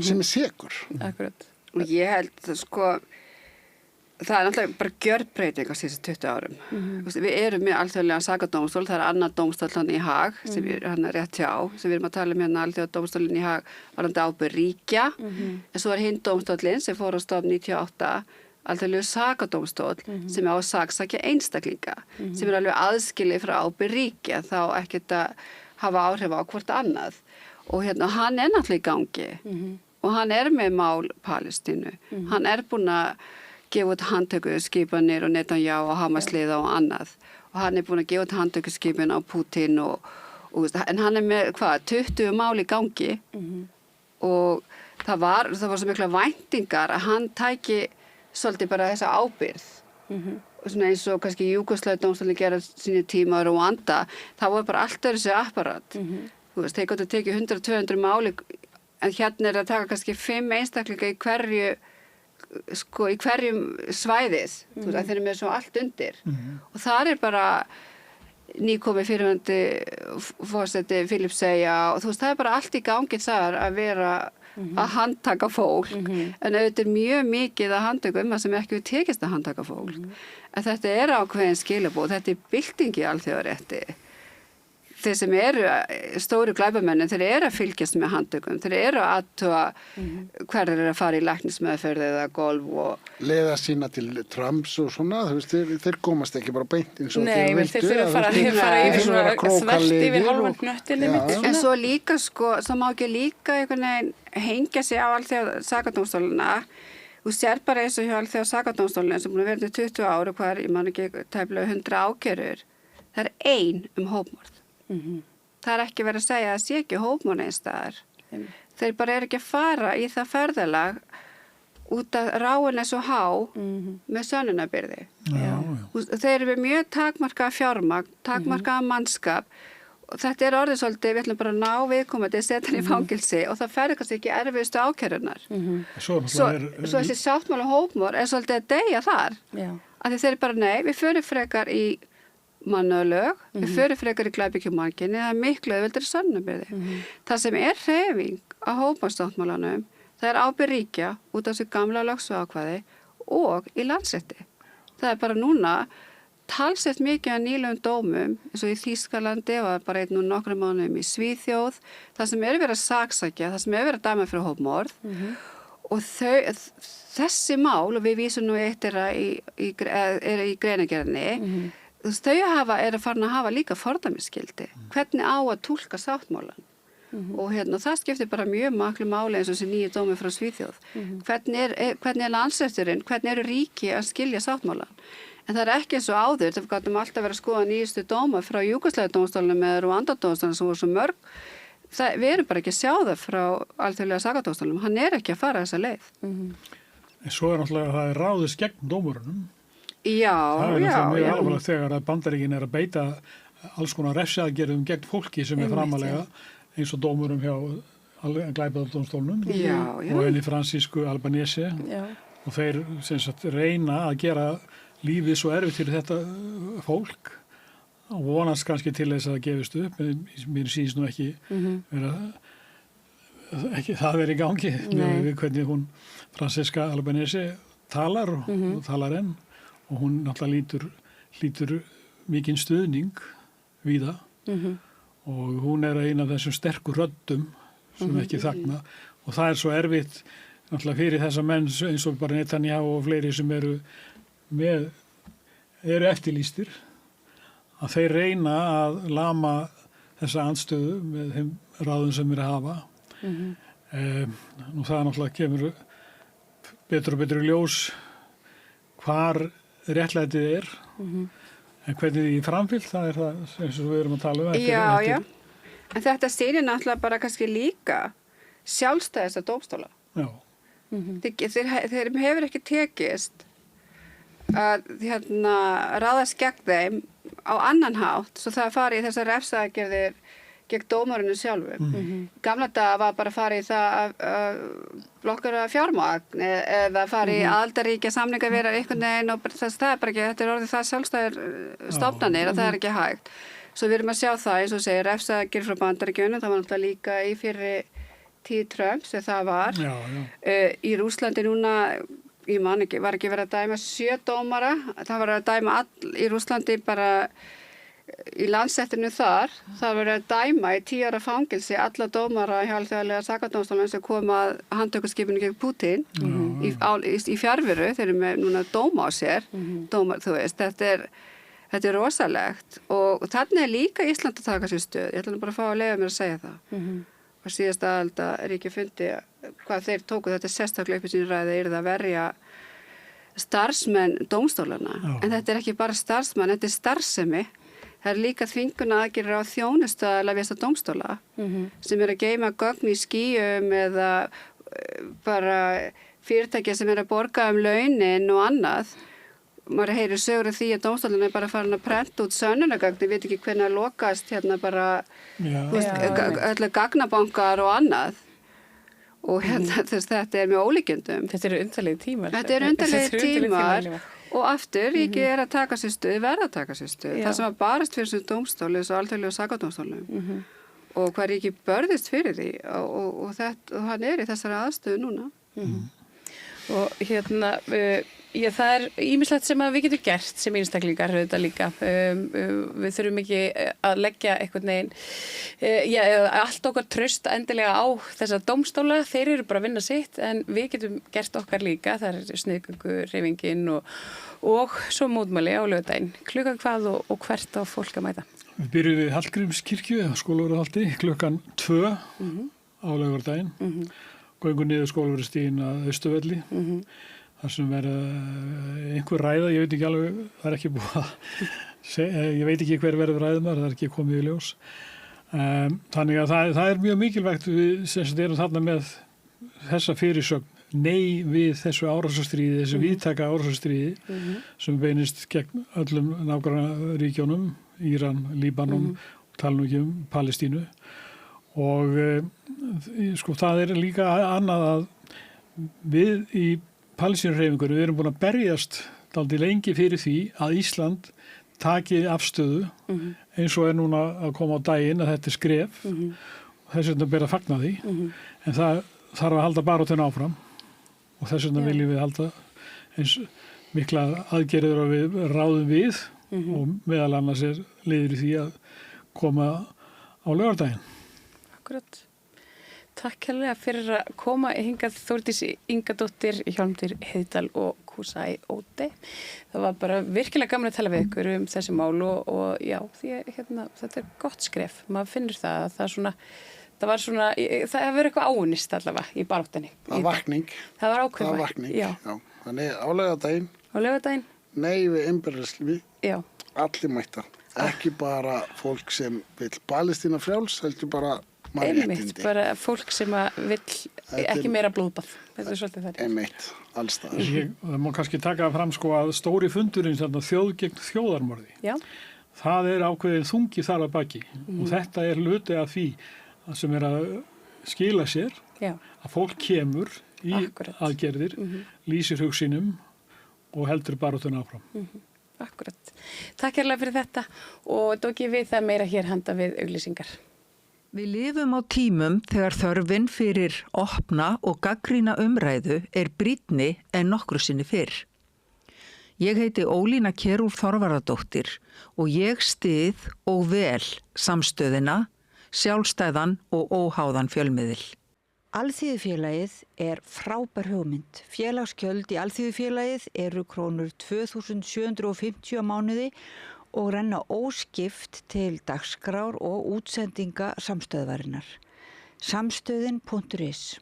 S4: sem sekur.
S2: Akkurat.
S3: Og ég held sko, það náttúrulega bara gjörbreyting á síðustu 20 árum. Við erum með alþjóðlega sakadómstól, það annar dómstól hann í Haag, sem hann rétt hjá, sem við erum að tala hérna alþjóða dómstólinn í Haag, varandi ábyrgð ríkja, en svo hinn dómstólinn sem fór á stofn 98, alþjóðlegu sakadómstól, sem á að saksækja einstaklinga, sem alveg aðskilið frá ábyrgð ríkja, þá ekkert að hafa áhrif á hvort annað. Og hérna, hann náttúrulega í gangi, og hann með mál Palestínu. Hann búinn að gefa út handtökuskipanir og Netanyahu og Hamas-liða og annað. Og hann búinn að gefa út handtökuskipun á Putin en hann með 20 mál í gangi og það var svo mikla væntingar að hann tæki svolítið bara þessa ábyrgð. Svona eins og kannski Júgóslavíudómstóllinn gera sínu tíma á Rúanda, það var bara allt þessi apparat. Þú veist, þeir gáttu að tekið 100-200 máli, en hérna að taka kannski 5 einstaklinga í hverjum svæðið, þú veist, að þeir með svo allt undir. Og þar bara nýkomið fyrirvændi forseti Filippseyja og þú veist, það bara allt í gangi þar að vera að handtaka fólk, en auðvitað mjög mikið að handtaka það sem ekki við tekist að handtaka fólk. En þetta ákveðin skilabóð, þetta bylting í alþjóðarétti. Þeir sem stóru glæpamennin, þeir að fylgjast með handtökum, þeir að athuga hverjir að fara í læknismeðferð eða golf og
S4: leiða sína til Trumps og svona, þú veist, þeir komast ekki bara beint eins og
S2: þeir vildu. Nei, þeir þurfa að fara yfir svona þvert yfir hálfan knöttinni.
S3: En svo líka, svo má ekki líka einhvern veginn hengja sig á alþjóða sakadómstólana. Þú sér bara eins og hjá alþjóða sakadómstólana sem búin að vera 20 ára og ég man ekki tæplega 100 ákærur. Það ein hópmorð. Það ekki verið að segja að það sé ekki hópmorð eins staðar. Þeir bara ekki að fara í það ferðalag út að ráin svo há með sönnunarbyrði. Þeir eru mjög takmarkað fjármagn, takmarkað mannskap og þetta orðið svolítið, við ætlum bara að ná viðkomandi að setja hann í fangilsi og það ferði kannski ekki erfiðustu ákærunar. Svo þessi sáttmála hópmorð svolítið að deyja þar. Af því þeir bara nei, við förum frekar í mannalög, við förum frekar í glæpikjumarkinni, það miklu auðveldur sönnunarbyrði. Það sem hreyfing á hópmorðsáttmálanum, það ábyrgð ríkja út af þessu gamla lögsuákvæði og í Landsrétti. Það bara núna talsvert mikið af nýlegum dómum, eins og í Þýskalandi og bara nokkrum mánuðum í Svíþjóð, það sem verið að saksækja, það sem verið að dæma fyrir hópmorð og þessi mál, og við vísum nú eitt í greinargerðinni, þau farin að hafa líka fordæmisgildi. Hvernig á að túlka sáttmálan? Og það skiptir bara mjög maklu máli eins og þessi nýju dómi frá Svíþjóð. Hvernig Landsrétturinn, hvernig ríki að skilja sáttmálan? En það ekki eins og áður, það gátum alltaf verið að skoða nýjustu dóma frá Júgóslavíudómstólnum eða Rúandadómstólnum sem voru svo mörg. Við erum bara ekki að sjá það frá alþjóðlega sakadómstólnum. Hann ekki að fara þessa leið.
S5: En svo náttúrulega það ráðist gegn dómurunum.
S3: Já.
S5: Það náttúrulega mjög alvarlegt þegar að Bandaríkin að beita alls konar refsiaðgerðum gegn fólki sem framalega eins og dómurum hjá glæpadómstólnum og henni Francisco Albanese og þeir sem sagt reyna að gera lífið svo erfitt fyrir þetta fólk og vonast kannski til þess að það gefist upp, mér sýnist nú ekki það í gangi við hvernig hún Francisca Albanese talar og talar enn og hún náttúrulega hlýtur mikinn stuðning víða og hún ein af þessum sterku röddum sem ekki þagna og það svo erfitt náttúrulega fyrir þessa menn eins og bara Netanyahu og fleiri sem eru eftirlýstir að þeir reyna að lama þessa andstöðu með þeim ráðum sem að hafa og það náttúrulega kemur betur og betur í ljós hvar réttlætið en hvernig því framfylgt, það það eins og við erum að tala um.
S3: Já. En þetta sýnir náttúrulega bara kannski líka sjálfstæði þessa dómstóla.
S5: Já.
S3: Þeir hefur ekki tekist að ráðast gegn þeim á annan hátt, svo það fari í þessar refsaðgerðir gegn dómarinu sjálfum. Gamla daga var bara að fara í það að blokkara fjármagn eða fara í aðildarríkja samninga vera einhvern veginn og það er bara ekki, þetta er orðið það sjálfstæðir stofnanir að það er ekki hægt. Svo við erum að sjá það, eins og segir, refsaðgerð frá Bandaríkjunum, það var náttúrulega líka í fyrri tíð Trumps, þegar það var. Í Rússlandi núna, ég man ekki, var ekki verið að dæma 7 dómara, það var að dæma í Rússlandi bara í landsettinu þar, það var að dæma í 10 ára fangilsi alla dómara hjá alþjóðlega sakadómstólnum sem kom að handtökuskipinu gegn Putin í fjarveru, þeir eru með núna dóma á sér, dómar, þú veist, þetta er rosalegt og þarna er líka Ísland að taka sér stöð, ég ætla bara að fá að leyfa mér að segja það. Og síðast aðalda ríki fundi hvað þeir tóku þetta sérstaklega upp í sínu ræði er það að verja starfsmenn dómstólana. En þetta er ekki bara starfsmenn, þetta er starfsemi. Það er líka þvinguna aðgerðir á þjónustaðalega vista dómstóla sem er að geyma gögn í skýjum eða bara fyrirtækja sem er að borga launin og annað. Maður heyrir sögur af því að dómstólinn er bara farin að prenta út sönnunargögn, ég veit ekki hvernig að lokast hérna bara öllu gagnabankar og annað og hérna þetta er mjög ólíkjendum.
S2: Þetta eru undarlegir tímar.
S3: Þetta eru undarlegir tímar og aftur ríkið er að taka sér stuð, verða að taka sér stuð. Það sem að barast fyrir sem dómstóli og alþjóðlegu sakadómstólum og hvað ríkið börðist fyrir því og hann er í þessari aðstöðu núna.
S2: Og hérna, það er ýmislegt sem að við getum gert sem einstaklingar þetta líka. Við þurfum ekki að leggja einhvern veginn, allt okkar traust endilega á þessa dómstóla, þeir eru bara að vinna sitt en við getum gert okkar líka, það er sniðgönguhreyfingin og svo mótmæli á laugardaginn. Klukkan hvað og hvert á fólk að mæta?
S5: Við byrjum við Hallgrímskirkju, Skólavörðuholti, klukkan 2 á laugardaginn. Göngum niður Skólavörðustíginn að Austurvelli. Það sem verður einhver ræða, ég veit ekki alveg, það er ekki búið að ég veit ekki hver verður ræðumar, það er ekki komið í ljós. Þannig að það er mjög mikilvægt, við sem erum þarna með þessa fyrirsögn nei við þessu árásarstríði, þessu víðtæka árásarstríði sem beinist gegn öllum nágrannaríkjónum, Íran, Líbanon, tala nú ekki Palestínu. Og sko það er líka annað að við í Palestínuhreyfingunni, við erum búin að berjast dálítið lengi fyrir því að Ísland taki afstöðu eins og er núna að koma á daginn að þetta er skref og þess vegna ber að fagna því en það þarf að halda baráttuna áfram og þess vegna viljum við halda eins mikla aðgerðir og við ráðum við og meðal annars er liður í því að koma á laugardaginn.
S2: Akkurat. Takk hérlega fyrir að koma hingað Þórdís Ingadóttir, Hjálmtýr Heiðdal og Kusaí Óde. Það var bara virkilega gaman að tala við ykkur þessi mál og já, því þetta er gott skref. Maður finnur það að það var eitthvað áunnist allavega í baráttunni.
S4: Það var vakning.
S2: Það var ákveð
S4: vakning. Já. Þannig á laugardaginn.
S2: Á laugardaginn.
S4: Nei við innbyrðislífi.
S2: Já.
S4: Allir mæta. Ekki bara fólk sem vill Palestína frjáls, heldur bara mannréttindi.
S2: Einmitt, bara fólk sem vill ekki meira blóðbað. Þetta er svolítið það.
S4: Einmitt, allstaðar.
S5: Það má kannski taka fram að stóri fundurinn þjóð gegn þjóðarmorði.
S2: Já.
S5: Það er ákveðin þungi þar að baki og þetta er hluti af því sem er að skila sér að fólk kemur í aðgerðir, lýsir hugsinum og heldur baráttuna áfram.
S2: Akkurat. Takk hérlega fyrir þetta og dóki við það meira hér handa við auglýsingar.
S6: Við lifum á tímum þegar þörfin fyrir opna og gagnrýna umræðu er brýnni en nokkru sinni fyrr. Ég heiti Ólína Kjerúl Þorvarðardóttir og ég styð og vel samstöðina, sjálfstæðan og óháðan fjölmiðil.
S1: Alþýðufélagið er frábær hugmynd. Félagsgjöld í Alþýðufélagið eru krónur 2.750 á mánuði og renna óskipt til dagskrár og útsendinga samstöðvarinnar. Samstöðin.is